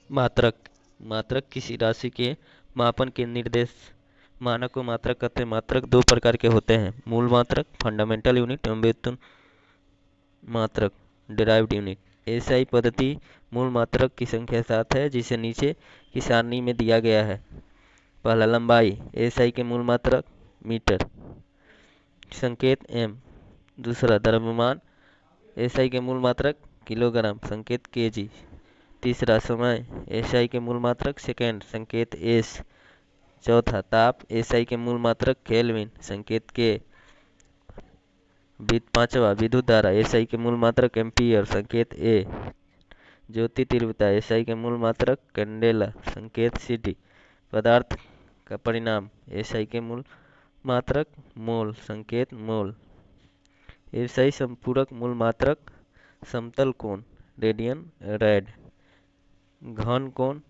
मात्रक। मात्रक किसी राशि के मापन के निर्देश मानक को मात्रक कहते हैं। मात्रक दो प्रकार के होते हैं, मूल मात्रक फंडामेंटल यूनिट एवं व्युत्पन्न मात्रक डिराइव्ड यूनिट। एसआई पद्धति मूल मात्रक की संख्या 7 है, जिसे नीचे की सारणी में दिया गया है। पहला, लंबाई। एसआई के मूल मात्रक मीटर, संकेत एम। दूसरा, द्रव्यमान। एसआई के मूल मात्रक किलोग्राम, संकेत केजी। तीसरा, समय। एसआई के मूल मात्रक सेकेंड, संकेत एस। चौथा, ताप। एसआई के मूल मात्रक केल्विन, संकेत के। पांचवा, विद्युत धारा। एसआई के मूल मात्रक एम्पीयर, संकेत ए। ज्योति तीव्रता। एसआई के मूल मात्रक कैंडेला, संकेत सीटी। पदार्थ का परिमाण। एसआई के मूल मात्रक मोल, संकेत मोल। एसआई संपूरक मूल मात्रक समतल कोण, रेडियन रैड। घन कोण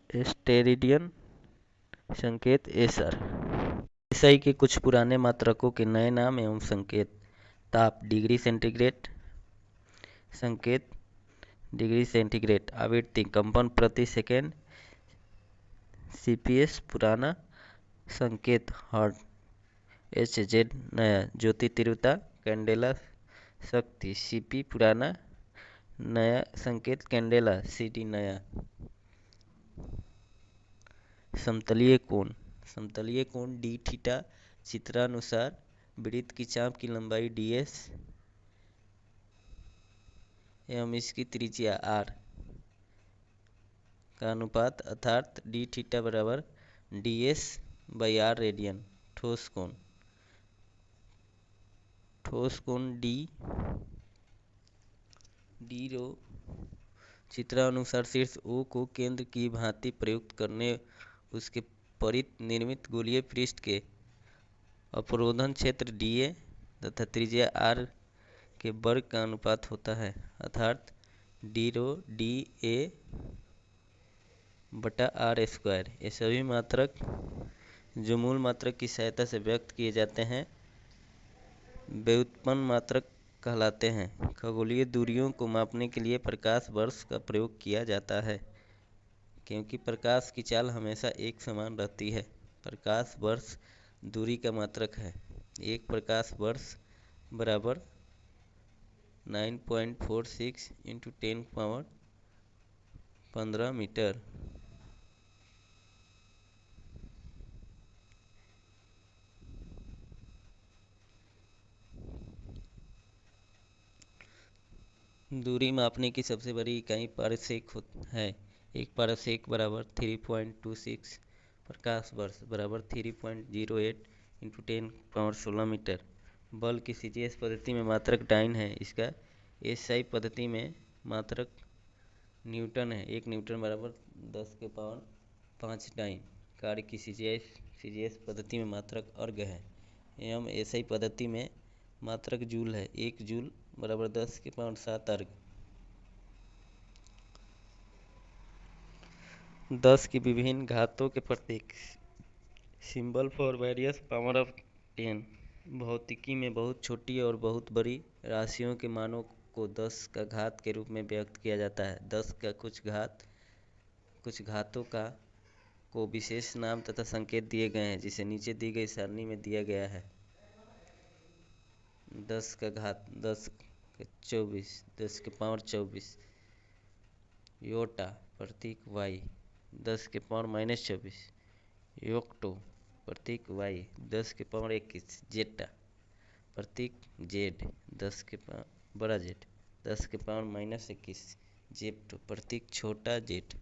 स्टेरिडियन, संकेत एसर। एसआई के कुछ पुराने मात्रकों के नए नाम एवं संकेत। ताप, डिग्री सेंटीग्रेड, संकेत डिग्री सेंटीग्रेड। आवृत्ति, कंपन प्रति सेकेंड, सीपीएस पुराना, संकेत हर्ट्ज। एच जेड नया। ज्योति तीव्रता, कैंडेला शक्ति, सीपी पुराना, नया, संकेत कैंडेला, सीटी नया। समतलीय कोण। समतलीय कोण डी थीटा, चित्रानुसार वृत्त की चाप की लंबाई डीएस एवं इसकी त्रिज्या आर का अनुपात, अर्थात डी थीटा बराबर डीएस बाई आर रेडियन। ठोस कोण। ठोस कोण डी रो चित्रानुसार शीर्ष ओ को केंद्र की भांति प्रयुक्त करने उसके परित निर्मित गोलीय पृष्ठ के अवरोधन क्षेत्र डीए तथा त्रिज्या आर के वर्ग का अनुपात होता है, अर्थात डी रो डी ए बटा आर स्क्वायर। ये सभी मात्रक जो मूल मात्रक की सहायता से व्यक्त किए जाते हैं व्युत्पन्न मात्रक कहलाते हैं। खगोलीय दूरियों को मापने के लिए प्रकाश वर्ष का प्रयोग किया जाता है, क्योंकि प्रकाश की चाल हमेशा एक समान रहती है। प्रकाश वर्ष दूरी का मात्रक है। एक प्रकाश वर्ष बराबर 9.46 इंटू 10⁻15 मीटर। दूरी मापने की सबसे बड़ी इकाई पारसेक है। एक पारसेक बराबर 3.26 प्रकाश वर्ष बराबर 3.08 इंटू 10⁻16 मीटर। बल की सीजीएस पद्धति में मात्रक डाइन है। इसका एसआई पद्धति में मात्रक न्यूटन है। 1 न्यूटन बराबर 10⁵ डाइन। कार्य की सीजीएस पद्धति में मात्रक अर्ग है एवं एसआई पद्धति में मात्रक जूल है। 1 जूल बराबर 10⁻7 अर्ग। 10 की विभिन्न घातों के प्रतीक, symbol for various power of 10। भौतिकी में बहुत छोटी और बहुत बड़ी राशियों के मानों को 10 का घात के रूप में व्यक्त किया जाता है। 10 का कुछ घातों का को विशेष नाम तथा संकेत दिए गए हैं, जिसे नीचे दी गई सारणी में दिया गया है। 10 का घात 10 के 24, 10 के पावर 24। योटा प्रतीक वाई 10⁻⁻24। योक्टो प्रतीक वाई 10⁻21। जेटा प्रतीक जेड 10 के बड़ा जेड 10⁻−21। जेप्टो प्रतीक छोटा जेट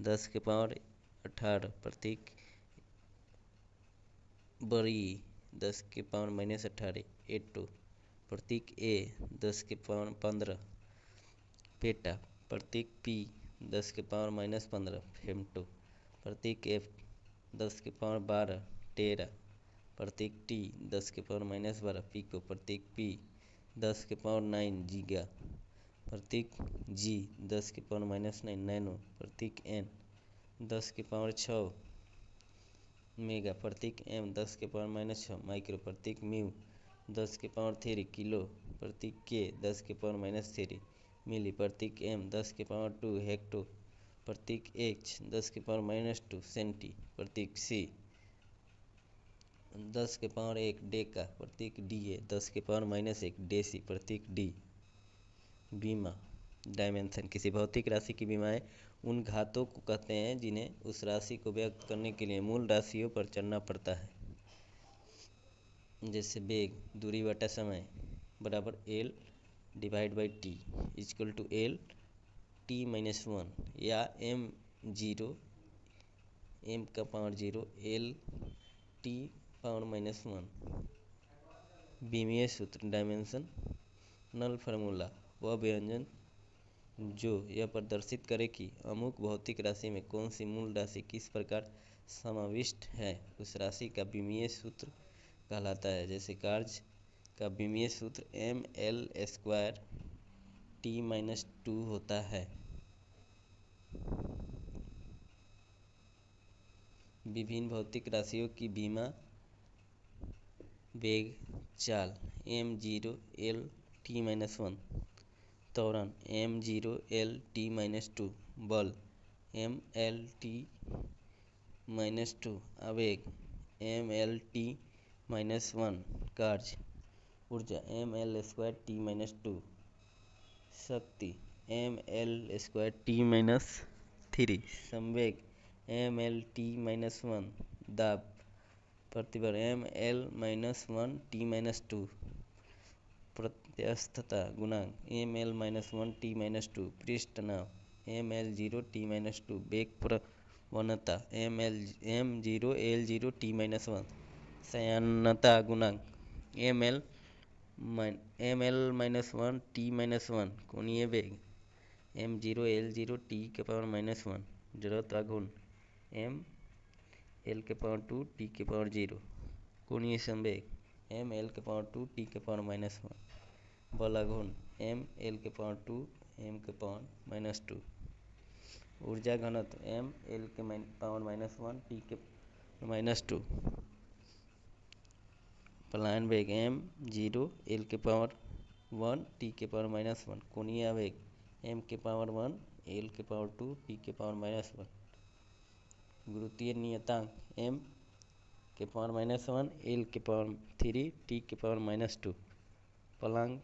10⁻18। प्रतीक बड़ी 10⁻−18। एटो प्रतीक ए 10⁻15। पेटा प्रतीक पी 10⁻−15। फेम्टो प्रतीक एफ 10⁻12। टेरा प्रतीक टी 10⁻−12। पिको प्रतीक पी 10⁻9। जीगा प्रतीक जी 10⁻−9। नैनो प्रतीक एन 10⁻6। मेगा प्रतीक एम 10⁻6। माइक्रो प्रतीक म्यू 10⁻3। किलो प्रतीक के 10⁻3। मिली, प्रतीक m 10⁻² हेक्टो, प्रतीक h 10⁻⁻² सेंटी, प्रतीक c 10⁻1 डेका, प्रतीक da 10⁻⁻1 डेसी, प्रतीक d। बीमा डायमेंशन। किसी भौतिक राशि की बीमाएं उन घातों को कहते हैं जिन्हें उस राशि को व्यक्त करने के लिए मूल राशियों पर चढ़ना पड़ता है। जैसे वेग दूरी बटा समय बराबर l divide by T equal to l t-1, या m0 m⁻0 l t⁻⁻1। बीमीय सूत्र डायमेंशनल फार्मूला वह व्यंजन जो यह प्रदर्शित करे कि अमुक भौतिक राशि में कौन सी मूल राशि किस प्रकार समाविष्ट है, उस राशि का बीमीय सूत्र कहलाता है। जैसे कार्य का बीमीय सूत्र ml² t-2 होता है। विभिन्न भौतिक राशियों की बीमा वेग चाल m0 l t-1, त्वरण m0 l t-2, बल ml t-2, आवेग ml t-1, कार्य ऊर्जा ml² t-2, शक्ति ml² t-3, संवेग ml t-1, दाब प्रतिबल ml-1 t-2, प्रत्यस्थता गुणांक ml-1 t-2, पृष्ठ तनाव ml0 t-2, वेग प्रवणता m0 l0 t-1, श्यानता गुणांक ml-1 t-1, कोणीय वेग m0 l0 t-1, जड़ता गुण ml2 t-0, कोणीय संवेग ml2 t-1, बल घूर्ण ml2 m-2, ऊर्जा घनत्व ml-1 t-2, पलायन वेग m0 l-1 t-1, कोणीय आवेग m-1 l-2 t-1, गुरुत्वीय नियतांक m-1 l-3 t-2, प्लैंक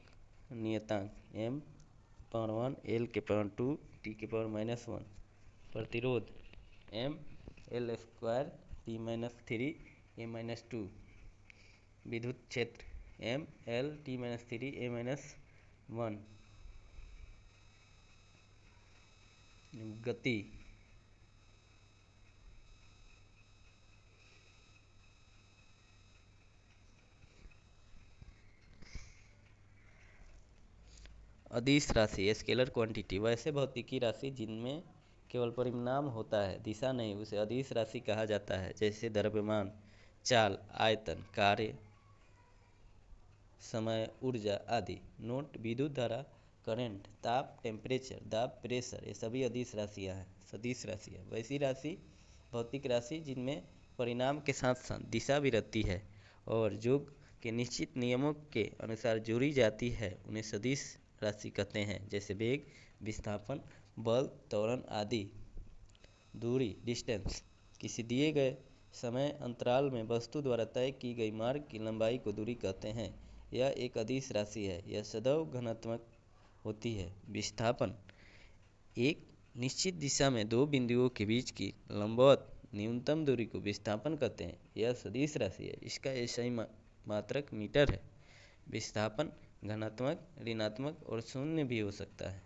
नियतांक m-1 l-2 t-1, प्रतिरोध ml² t-3 a-2, विद्युत क्षेत्र ml t-3 a-1, गति अदिश राशि स्केलर क्वांटिटी वैसे भौतिकी राशि जिनमें केवल परिमाण होता है, दिशा नहीं, उसे अदिश राशि कहा जाता है। जैसे द्रव्यमान, चाल, आयतन, कार्य, समय, ऊर्जा आदि। नोट: विद्युत धारा, करंट, ताप, टेम्परेचर, दाब, प्रेशर, ये सभी अदिश राशियां हैं। सदिश राशियां वैसी राशि भौतिक राशि जिनमें परिमाण के साथ साथ दिशा भी रहती है और जो के निश्चित नियमों के अनुसार जोड़ी जाती है, उन्हें सदिश राशि कहते हैं। जैसे वेग, विस्थापन, बल, त्वरण आदि। दूरी, डिस्टेंस, किसी दिए गए समय अंतराल में वस्तु द्वारा तय की गई मार्ग की लंबाई को दूरी कहते हैं। यह एक अदिश राशि है, यह सदैव धनात्मक होती है। विस्थापन, एक निश्चित दिशा में दो बिंदुओं के बीच की लंबवत न्यूनतम दूरी को विस्थापन कहते हैं। यह सदिश राशि है, इसका एसआई मात्रक मीटर है। विस्थापन धनात्मक, ऋणात्मक और शून्य भी हो सकता है।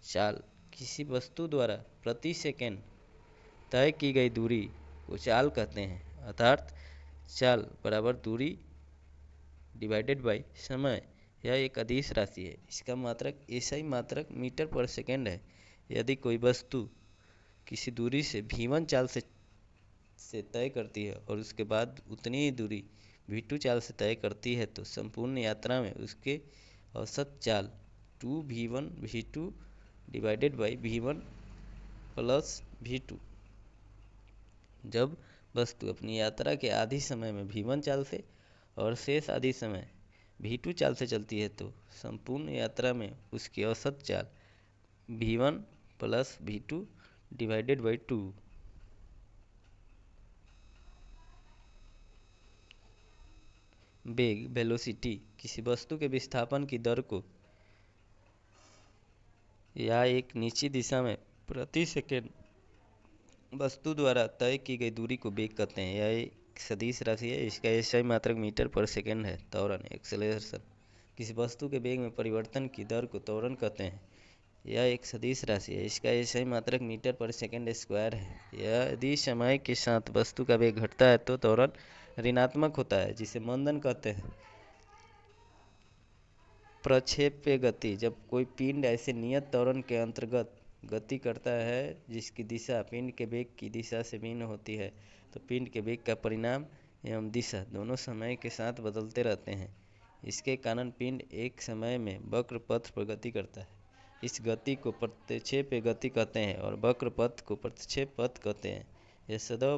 चाल, किसी वस्तु द्वारा प्रति सेकंड तय की गई दूरी को चाल कहते हैं, अर्थात चाल बराबर दूरी डिवाइडेड बाई समय। यह एक अदिश राशि है, इसका मात्रक एसआई मात्रक मीटर पर सेकंड है। यदि कोई वस्तु किसी दूरी से v1 चाल से तय करती है और उसके बाद उतनी ही दूरी v2 चाल से तय करती है, तो संपूर्ण यात्रा में उसके औसत चाल 2v1 v2 divided by v1 plus v2। जब वस्तु अपनी यात्रा के आधी समय में v1 चाल से और शेष आधी समय v2 चाल से चलती है तो संपूर्ण यात्रा में उसकी औसत चाल v1 plus v2 divided by 2। वेग वेलोसिटी किसी वस्तु के विस्थापन की दर को या एक निश्चित दिशा में प्रति सेकंड वस्तु द्वारा तय की गई दूरी को वेग कहते हैं। यह एक सदिश राशि है, इसका एसआई मात्रक मीटर पर सेकंड है। त्वरण एक्सेलरेशन किसी वस्तु के वेग में परिवर्तन की दर को त्वरण कहते हैं। यह एक सदिश राशि है, इसका एसआई मात्रक मीटर पर सेकंड स्क्वायर है। यदि समय के साथ वस्तु का वेग घटता है तो त्वरण ऋणात्मक होता है, जिसे मंदन कहते हैं। प्रक्षेप्य गति जब कोई पिंड ऐसे नियत त्वरण के अंतर्गत गति करता है जिसकी दिशा पिंड के वेग की दिशा से भिन्न होती है, तो पिंड के वेग का परिमाण एवं दिशा दोनों समय के साथ बदलते रहते हैं। इसके कारण पिंड एक समय में वक्र पथ पर गति करता है। इस गति को प्रक्षेप्य गति कहते हैं और वक्र पथ को प्रक्षेप पथ कहते हैं। यह सदैव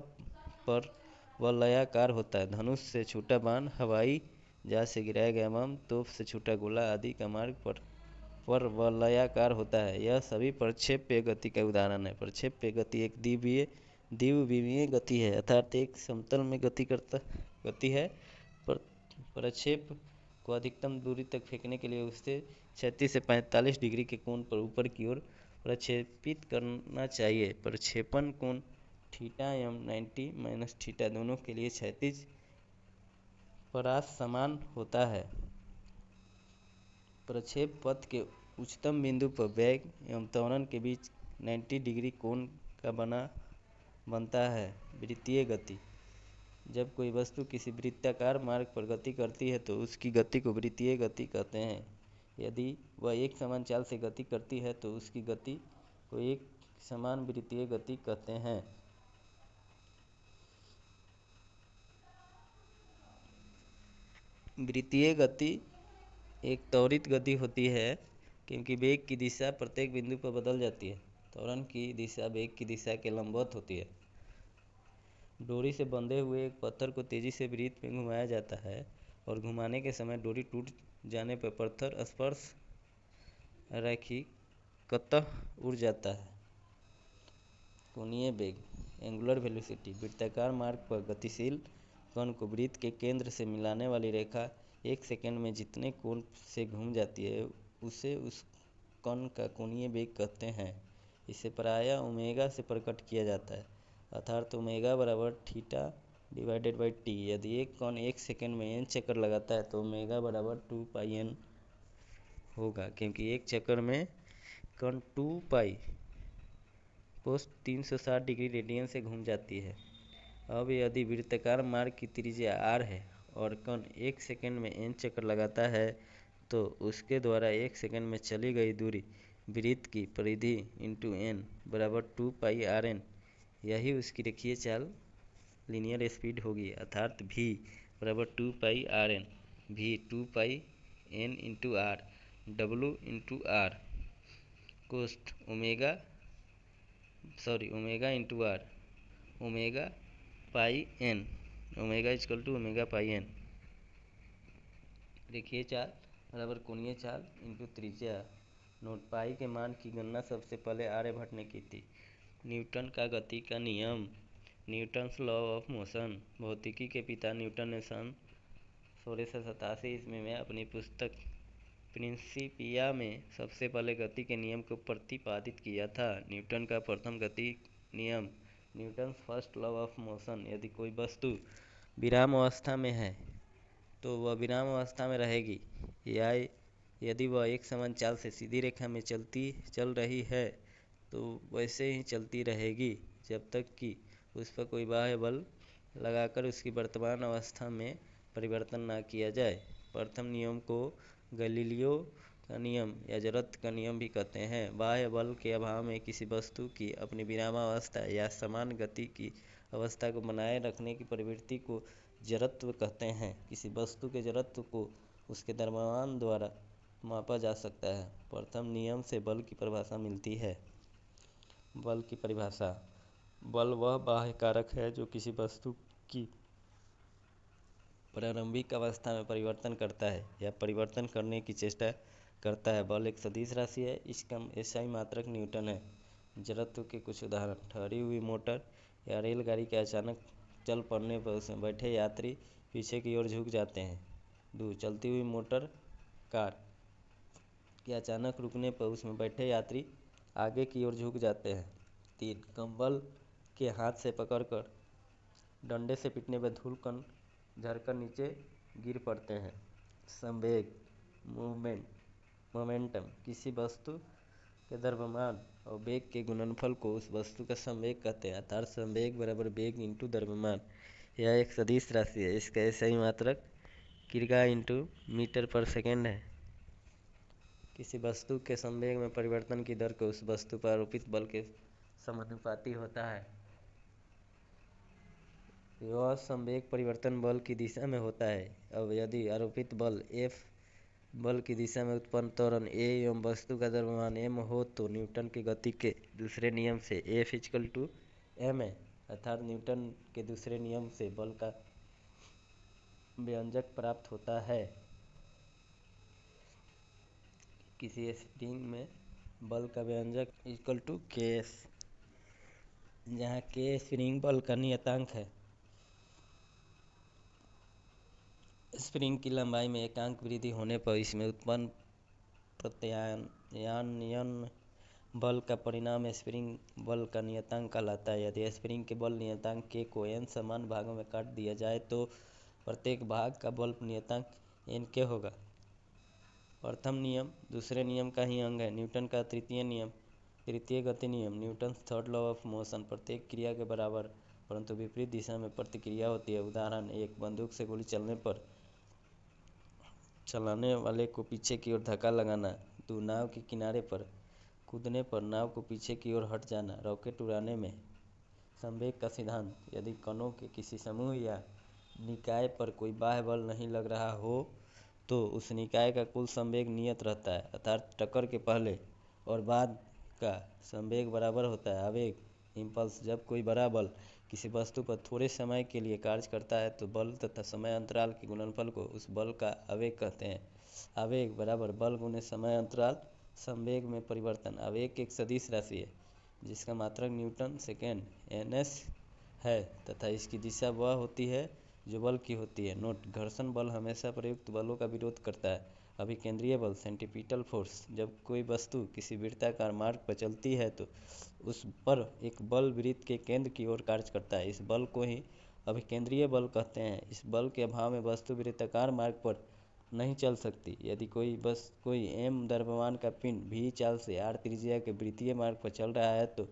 पर वलयाकार होता है। धनुष से छोटा बाण, हवाई जहाज से गिराया गया बम, तोप से छोटा गोला आदि का मार्ग पर वलयाकार होता है। यह सभी प्रक्षेप्य गति का उदाहरण है। प्रक्षेप्य गति एक द्विविमीय गति है, अर्थात एक समतल में गति है। प्रक्षेप को अधिकतम दूरी तक फेंकने के लिए उसे 36 से 45 डिग्री के कोण पर ऊपर की ओर प्रक्षेपित करना चाहिए। प्रक्षेपण कोण थीटा एवं 90 माइनस थीटा दोनों के लिए क्षैतिज परास समान होता है। प्रक्षेप पथ के उच्चतम बिंदु पर वेग एवं त्वरण के बीच 90 डिग्री कोण का बनता है। वृत्तीय गति जब कोई वस्तु किसी वृत्ताकार मार्ग पर गति करती है तो उसकी गति को वृत्तीय गति कहते हैं। यदि वह एक समान चाल से गति करती है तो उसकी गति को एक समान वृत्तीय गति कहते हैं। वृत्तीय गति एक त्वरित गति होती है क्योंकि वेग की दिशा प्रत्येक बिंदु पर बदल जाती है। त्वरण की दिशा वेग की दिशा के लंबवत होती है। डोरी से बंधे हुए एक पत्थर को तेजी से वृत्त में घुमाया जाता है और घुमाने के समय डोरी टूट जाने पर पत्थर स्पर्श रैखिकतः उड़ जाता है। कोणीय वेग एंगुलर वेलोसिटी वृत्ताकार मार्ग पर गतिशील कण को वृत्त के केंद्र से मिलाने वाली रेखा एक सेकंड में जितने कोण से घूम जाती है उसे उस कण का कोणीय वेग कहते हैं। इसे प्रायः ओमेगा से प्रकट किया जाता है, अर्थात ओमेगा बराबर थीटा डिवाइडेड बाई टी। यदि एक कण एक सेकंड में n चक्कर लगाता है तो ओमेगा बराबर 2 पाई n होगा, क्योंकि एक चक्कर में कण 2 पाई कोस 360 डिग्री रेडियन से घूम जाती है। अब यदि वृत्ताकार मार्ग की त्रिज्या r है और कण एक सेकंड में n चक्कर लगाता है तो उसके द्वारा एक सेकंड में चली गई दूरी वृत्त की परिधि इंटू n बराबर 2 पाई आर एन। यही उसकी रेखीय चाल लीनियर स्पीड होगी, अर्थात v बराबर 2 पाई आर एन। v 2 पाई n into r w into r cost omega into r omega pi n omega equal to omega pi n. रेखीय चाल बराबर कोणीय चाल इंटू त्रिज्या। नोट पाई के मान की गणना सबसे पहले आर्यभट्ट ने की थी। न्यूटन का गति का नियम न्यूटन्स लॉ ऑफ मोशन भौतिकी के पिता न्यूटन ने सन 1687 ईस्वी में अपनी पुस्तक प्रिंसिपिया में सबसे पहले गति के नियम को प्रतिपादित किया था। न्यूटन का प्रथम गति नियम Newton's first law of motion यदि कोई वस्तु विराम अवस्था में है तो वह विराम अवस्था में रहेगी, या यदि वह एक समान चाल से सीधी रेखा में चल रही है तो वैसे ही चलती रहेगी जब तक कि उस पर कोई बाह्य बल लगाकर उसकी वर्तमान अवस्था में परिवर्तन न किया जाए। प्रथम नियम को गैलीलियो का नियम या जड़त्व का नियम भी कहते हैं। बाह्य बल के अभाव में किसी वस्तु की अपनी विरामावस्था या समान गति की अवस्था को बनाए रखने की प्रवृत्ति को जड़त्व कहते हैं। किसी वस्तु के जड़त्व को उसके द्रव्यमान द्वारा मापा जा सकता है। प्रथम नियम से बल की परिभाषा मिलती है। बल की परिभाषा बल वह बाह्य कारक है जो किसी वस्तु की प्रारंभिक अवस्था में परिवर्तन करता है या परिवर्तन करने की चेष्टा करता है। बल एक सदिश राशि है, इसका एसआई मात्रक न्यूटन है। जड़त्व के कुछ उदाहरण: ठहरी हुई मोटर या रेलगाड़ी के अचानक चल पड़ने पर उसमें बैठे यात्री पीछे की ओर झुक जाते हैं। 2. चलती हुई मोटर कार के अचानक रुकने पर उसमें बैठे यात्री आगे की ओर झुक जाते हैं। 3. कंबल के हाथ से पकड़कर डंडे से पीटने पर धूल कण झरकर नीचे गिर पड़ते हैं। संवेग मूवमेंट मोमेंटम किसी वस्तु के द्रव्यमान और वेग के गुणनफल को उस वस्तु का संवेग कहते हैं, अर्थात संवेग बराबर वेग इंटू द्रव्यमान। यह एक सदिश राशि है, इसका एसआई मात्रक किग्रा इंटू मीटर पर सेकेंड है। किसी वस्तु के संवेग में परिवर्तन की दर को उस वस्तु पर आरोपित बल के समानुपाती होता है। यह संवेग परिवर्तन बल की दिशा में होता है। अब यदि आरोपित बल F बल की दिशा में उत्पन्न त्वरण A एवं वस्तु का द्रव्यमान m हो तो न्यूटन के गति के दूसरे नियम से F = ma, अर्थात न्यूटन के दूसरे नियम से बल का व्यंजक प्राप्त होता है। किसी स्प्रिंग में बल का व्यंजक Ks, जहाँ K स्प्रिंग बल का नियतांक है। स्प्रिंग की लंबाई में एकांक वृद्धि होने पर इसमें उत्पन्न प्रत्यानयन बल का परिणाम स्प्रिंग बल का नियतांक कहलाता है। यदि स्प्रिंग के बल नियतांक K को n समान भागों में काट दिया जाए तो प्रत्येक भाग का बल नियतांक Nk होगा। प्रथम नियम दूसरे नियम का ही अंग है। न्यूटन का तृतीय नियम तृतीय गति नियम, Newton third law of motion, प्रत्येक क्रिया के बराबर परंतु विपरीत दिशा में प्रतिक्रिया होती है। उदाहरण: एक बंदूक से गोली चलने पर चलाने वाले को पीछे की ओर धक्का लगाना। 2. नाव के किनारे पर कूदने पर नाव को पीछे की ओर हट जाना। रॉकेट उड़ाने में संवेग का सिद्धांत: यदि कणों के किसी समूह या निकाय पर कोई बाह्य बल नहीं लग रहा हो तो उस निकाय का कुल संवेग नियत रहता है, अर्थात टक्कर के पहले और बाद का संवेग बराबर होता है। आवेग इम्पल्स: जब कोई बड़ा बल किसी वस्तु पर थोड़े समय के लिए कार्य करता है तो बल तथा समय अंतराल के गुणनफल को उस बल का आवेग कहते हैं। आवेग बराबर बल गुने समय अंतराल संवेग में परिवर्तन। आवेग एक सदिश राशि है जिसका मात्रक न्यूटन सेकेंड ns है तथा इसकी दिशा वह होती है जो बल की होती है। नोट: घर्षण बल हमेशा प्रयुक्त बलों का विरोध करता है। अभिकेंद्रीय बल सेंट्रीपिटल फोर्स: जब कोई वस्तु किसी वृत्ताकार मार्ग पर चलती है तो उस पर एक बल वृत्त के केंद्र की ओर कार्य करता है, इस बल को ही अभिकेंद्रीय बल कहते हैं। इस बल के अभाव में वस्तु वृत्ताकार मार्ग पर नहीं चल सकती। यदि कोई m द्रव्यमान का पिंड v चाल से r त्रिज्या के वृत्तीय मार्ग पर चल रहा है तो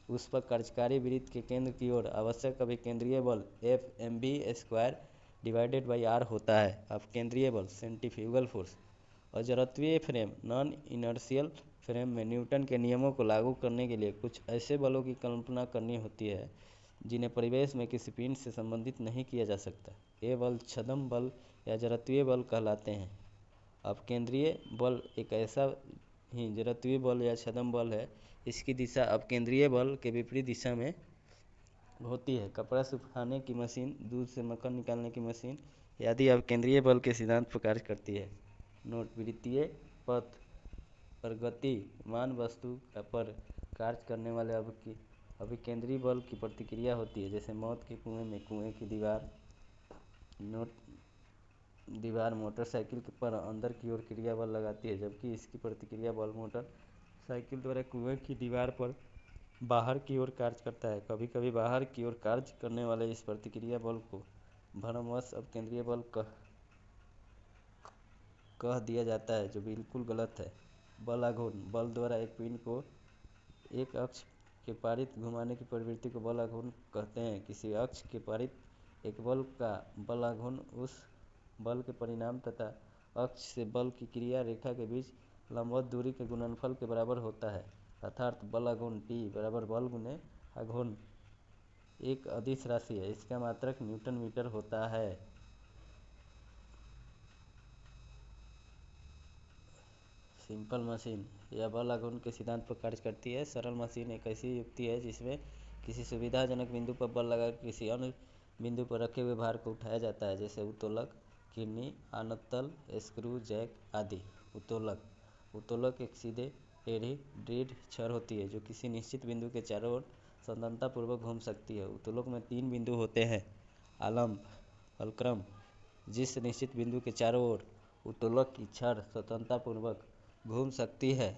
उस पर कार्यकारी वृत्त के केंद्र की ओर आवश्यक अभिकेंद्रीय बल F mv²/r होता है। अपकेंद्रीय बल सेंट्रीफ्यूगल फोर्स: अजड़त्वीय फ्रेम नॉन इनर्शियल फ्रेम में न्यूटन के नियमों को लागू करने के लिए कुछ ऐसे बलों की कल्पना करनी होती है जिन्हें परिवेश में किसी पिंड से संबंधित नहीं किया जा सकता। ये बल छद्म बल या जड़त्वीय बल कहलाते हैं। अपकेंद्रीय बल एक ऐसा ही जड़त्वीय बल या छद्म बल है, इसकी दिशा अपकेंद्रीय बल के विपरीत दिशा में होती है। कपड़ा सुखाने की मशीन, दूध से मक्खन निकालने की मशीन आदि अपकेंद्रीय बल के सिद्धांत पर कार्य करती है। नोट: वृत्तीय पथ पर गतिमान वस्तु पर कार्य करने वाले अभिकेंद्रीय बल की प्रतिक्रिया होती है, जैसे मौत के कुएं में कुएं की दीवार मोटरसाइकिल पर अंदर की ओर क्रिया बल लगाती है जबकि इसकी प्रतिक्रिया बल मोटर साइकिल द्वारा कुएं की दीवार पर बाहर की ओर कार्य करता है। कभी कभी बाहर की ओर कार्य करने वाले इस प्रतिक्रिया बल को भ्रमवश अपकेंद्रीय बल कह दिया जाता है, जो बिल्कुल गलत है। बल आघूर्ण: बल द्वारा एक पिंड को एक अक्ष के पारित घुमाने की प्रवृत्ति को बल आघूर्ण कहते हैं। किसी अक्ष के पारित एक बल का बल आघूर्ण उस बल के परिणाम तथा अक्ष से बल की क्रिया रेखा के बीच लंबवत दूरी के गुणनफल के बराबर होता है, अर्थात बल आघूर्ण T बराबर बल गुने आघूर्ण एक अदिश राशि है, इसका मात्रक न्यूटन मीटर होता है। सिंपल मशीन: यह बल आघूर्ण के सिद्धांत पर कार्य करती है। सरल मशीन एक ऐसी युक्ति है जिसमें किसी सुविधाजनक बिंदु पर बल लगाकर किसी अन्य बिंदु पर रखे हुए भार को उठाया जाता है, जैसे उत्तोलक, किडनी, आनतल, स्क्रू, जैक आदि। उत्तोलक उत्तोलक एक सीधे टेढ़ी दृढ़ छड़ होती है जो किसी निश्चित बिंदु के चारों ओर स्वतंत्रतापूर्वक घूम सकती है। उत्तोलक में 3 बिंदु होते हैं, आलंब, फलक्रम। जिस निश्चित बिंदु के चारों ओर उत्तोलक की छड़ स्वतंत्रतापूर्वक घूम सकती है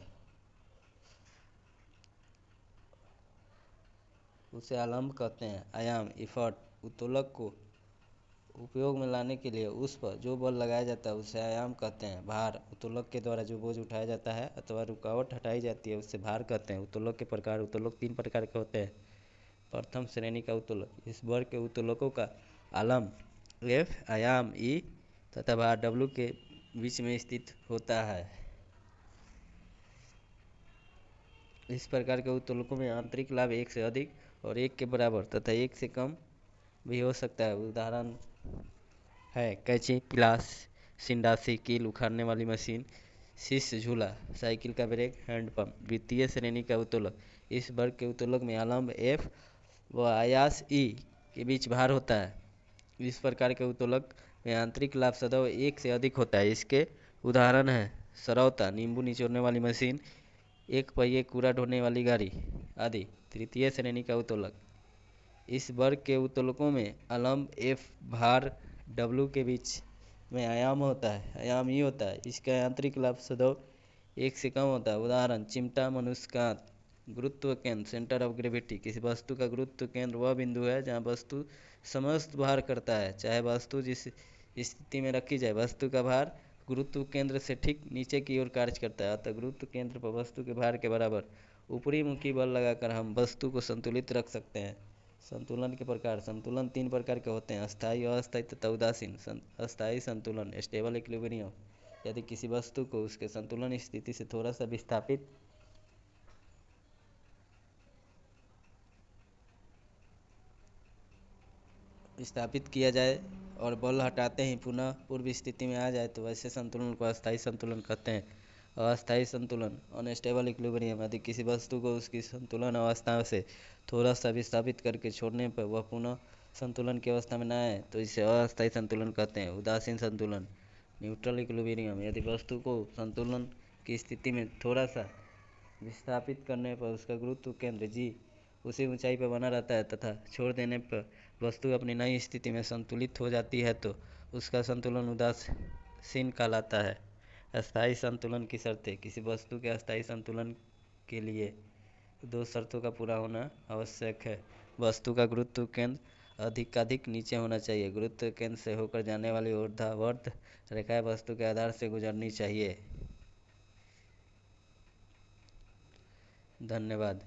उसे आलंब कहते हैं। आयाम, इफर्ट। उत्तोलक को उपयोग में लाने के लिए उस पर जो बल लगाया जाता है उसे आयाम कहते हैं। भार, उत्तोलक के द्वारा जो बोझ उठाया जाता है अथवा रुकावट हटाई जाती है उसे भार कहते हैं। उत्तोलक के प्रकार। उत्तोलक 3 प्रकार के होते हैं। प्रथम श्रेणी का उत्तोलक, इस वर्ग के उत्तोलकों का आलंब एफ, आयाम ई तथा भार डब्ल्यू के बीच में स्थित होता है। इस प्रकार के उत्तोलकों में आंतरिक लाभ 1 से अधिक और 1 के बराबर तथा 1 से कम भी हो सकता है। उदाहरण है कैंची, पिलास, सिंडासी, कील उखाड़ने वाली मशीन, शीश झूला, साइकिल का ब्रेक, हैंडपंप। द्वितीय श्रेणी का उत्तोलक, इस वर्ग के उत्तोलक में आलंब एफ व आयास ई के बीच भार होता है। इस प्रकार के उत्तोलक में आंतरिक लाभ सदैव 1 से अधिक होता है। इसके उदाहरण हैं सरौता, नींबू निचोड़ने वाली मशीन, एक पहिए कूड़ा ढोने वाली गाड़ी आदि। तृतीय श्रेणी का उत्तोलक, इस वर्ग के उत्तोलकों में आलंब एफ, भार डब्ल्यू के बीच में आयाम होता है, आयाम ई होता है। इसका आंतरिक लाभ सदैव 1 से कम होता है। उदाहरण चिमटा, मनुष्यकांत। गुरुत्व केंद्र, सेंटर ऑफ ग्रेविटी, किसी वस्तु का गुरुत्व केंद्र वह बिंदु है जहाँ वस्तु समस्त भार करता है, चाहे वस्तु जिस स्थिति में रखी जाए। वस्तु का भार गुरुत्व केंद्र से ठीक नीचे की ओर कार्य करता है, अतः गुरुत्व केंद्र पर वस्तु के भार के बराबर ऊपरी मुखी बल लगाकर हम वस्तु को संतुलित रख सकते हैं। संतुलन के प्रकार। संतुलन 3 प्रकार के होते हैं, अस्थायी, अस्थायी तथा उदासीन। अस्थायी संतुलन, स्टेबल इक्विलिब्रियम, यदि किसी वस्तु को उसके संतुलन स्थिति से थोड़ा सा विस्थापित किया जाए और बल हटाते ही पुनः पूर्व स्थिति में आ जाए तो वैसे संतुलन को अस्थायी संतुलन कहते हैं। अस्थायी संतुलन, अनस्टेबल इक्विलिब्रियम, यदि किसी वस्तु को उसकी संतुलन अवस्था से थोड़ा सा विस्थापित करके छोड़ने पर वह पुनः संतुलन की अवस्था में न आए तो इसे अस्थायी संतुलन कहते हैं। उदासीन संतुलन, न्यूट्रल इक्विलिब्रियम, यदि वस्तु को संतुलन की स्थिति में थोड़ा सा विस्थापित करने पर उसका गुरुत्व केंद्र जी उसी ऊंचाई पर बना रहता है तथा छोड़ देने पर वस्तु अपनी नई स्थिति में संतुलित हो जाती है तो उसका संतुलन उदासीन कहलाता है। अस्थायी संतुलन की शर्तें। किसी वस्तु के अस्थायी संतुलन के लिए 2 शर्तों का पूरा होना आवश्यक है। वस्तु का गुरुत्व केंद्र अधिकाधिक नीचे होना चाहिए। गुरुत्व केंद्र से होकर जाने वाली ऊर्ध्वाधर रेखाएं वस्तु के आधार से गुजरनी चाहिए। धन्यवाद।